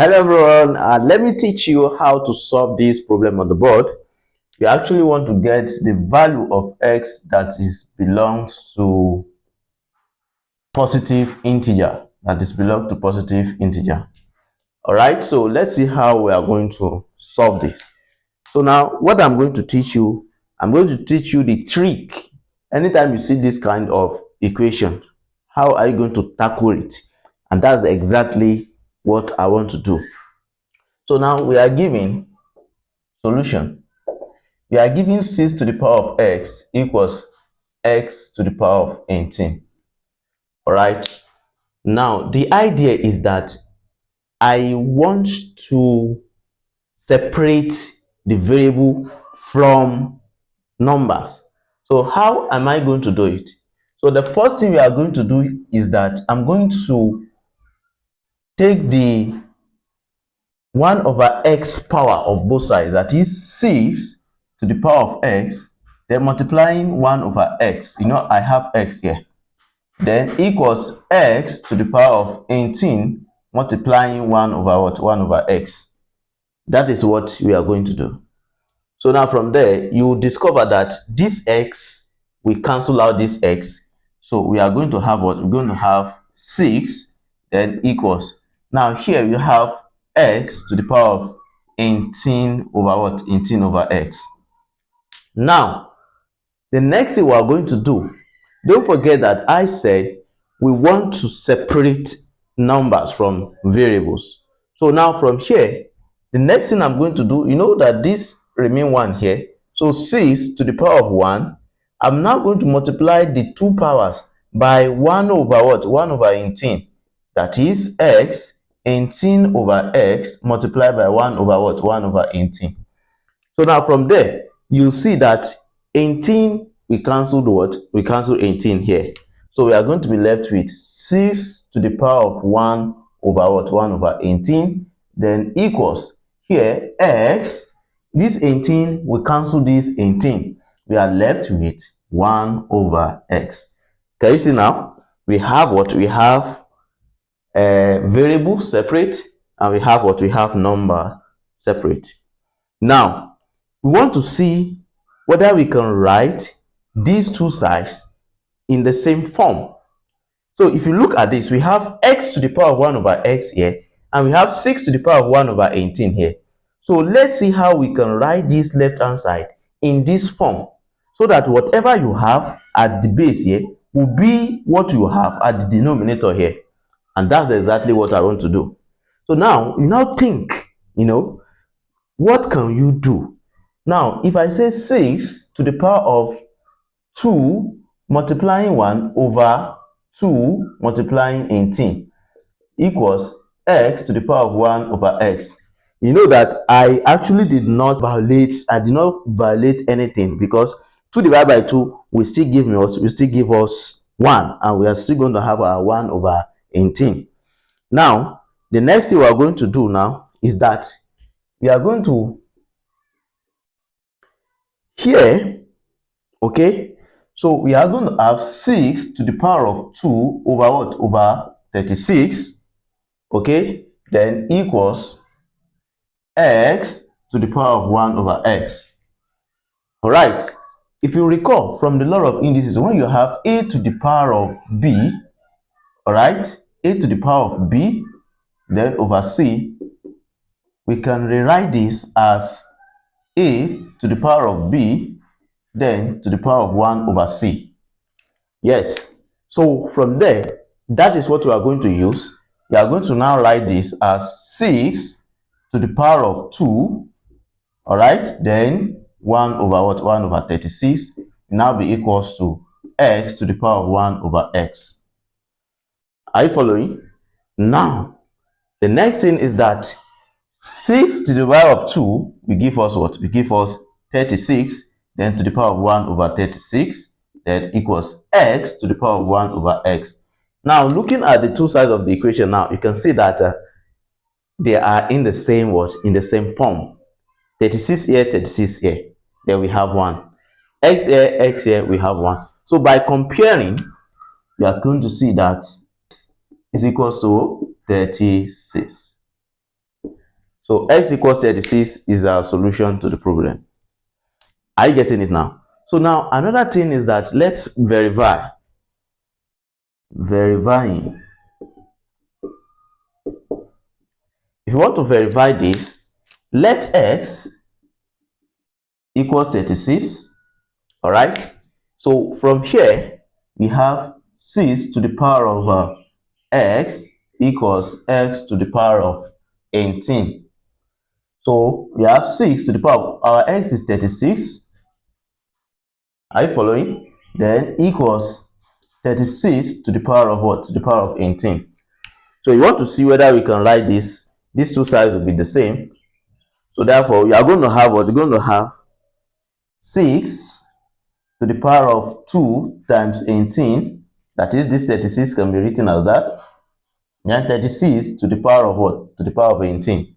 Hello everyone, let me teach you how to solve this problem on the board. You actually want to get the value of x that belongs to positive integer, all right, so let's see how we are going to solve this. So now what I'm going to teach you the trick. Anytime you see this kind of equation, how are you going to tackle it? And that's exactly what I want to do. So now we are given solution. We are given 6 to the power of x equals x to the power of 18. All right. Now the idea is that I want to separate the variable from numbers. So how am I going to do it? So the first thing we are going to do is that I'm going to take the 1 over x power of both sides, that is 6 to the power of x, then multiplying 1 over x. I have x here. Then equals x to the power of 18 multiplying 1 over what? 1 over x. That is what we are going to do. So now from there, you discover that this x, we cancel out this x. So we are going to have what? We're going to have 6, then equals. Now here you have x to the power of 18 over what? 18 over x. Now, the next thing we are going to do, don't forget that I said we want to separate numbers from variables. So now from here, the next thing I'm going to do, that this remain 1 here. So 6 to the power of 1. I'm now going to multiply the two powers by 1 over what? 1 over 18. That is x, 18 over x multiplied by 1 over what? 1 over 18. So now from there, you see that 18, we cancelled what? We cancelled 18 here. So we are going to be left with 6 to the power of 1 over what? 1 over 18. Then equals here x. This 18, we cancel this 18. We are left with 1 over x. Can you see now? We have what? We have a variable separate, and we have what? We have number separate. Now, we want to see whether we can write these two sides in the same form. So if you look at this, we have x to the power of 1 over x here, and we have 6 to the power of 1 over 18 here. So let's see how we can write this left hand side in this form, so that whatever you have at the base here will be what you have at the denominator here. And that's exactly what I want to do. So now, you think, what can you do? Now, if I say 6 to the power of 2 multiplying 1 over 2 multiplying 18 equals x to the power of 1 over x. You know that I actually did not violate anything, because 2 divided by 2 will still give us 1, and we are still going to have our 1 over 18. Now, the next thing we are going to do now is that we are going to here, okay, so we are going to have 6 to the power of 2 over what? Over 36, okay, then equals x to the power of 1 over x. All right, if you recall from the law of indices, when you have a to the power of b, all right, a to the power of b, then over c, we can rewrite this as a to the power of b, then to the power of 1 over c. Yes, so from there, that is what we are going to use. We are going to now write this as 6 to the power of 2, all right, then 1 over what? 1 over 36 will now be equals to x to the power of 1 over x. Are you following? Now, the next thing is that 6 to the power of 2 will give us what? Will give us 36, then to the power of 1 over 36, then equals x to the power of 1 over x. Now, looking at the two sides of the equation now, you can see that they are in the same in the same form. 36 here, 36 here. Then we have 1. X here, we have 1. So by comparing, we are going to see that is equals to 36. So x equals 36 is our solution to the problem. Are you getting it now? So now another thing is that let's verifying. If you want to verify this, let x equals 36. All right. So from here we have 6 to the power of x equals x to the power of 18. So we have 6 to the power, our x is 36. Are you following? Then equals 36 to the power of what? To the power of 18. So you want to see whether we can write this. These two sides will be the same. So therefore, you are going to have what? You're going to have 6 to the power of 2 times 18. That is, this 36 can be written as that. Then 36 to the power of what? To the power of 18.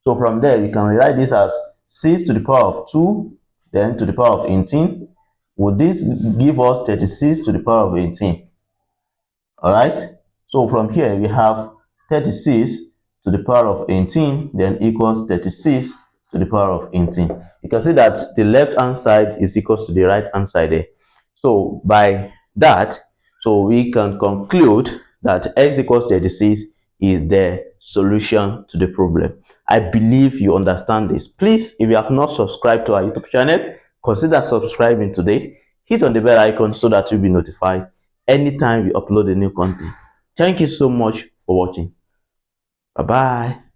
So from there, you can rewrite this as 6 to the power of 2, then to the power of 18. Would this give us 36 to the power of 18? All right. So from here, we have 36 to the power of 18, then equals 36 to the power of 18. You can see that the left hand side is equals to the right hand side there. So by that, so we can conclude that x equals 36 is the solution to the problem. I believe you understand this. Please, if you have not subscribed to our YouTube channel, consider subscribing today. Hit on the bell icon so that you'll be notified anytime we upload a new content. Thank you so much for watching. Bye bye.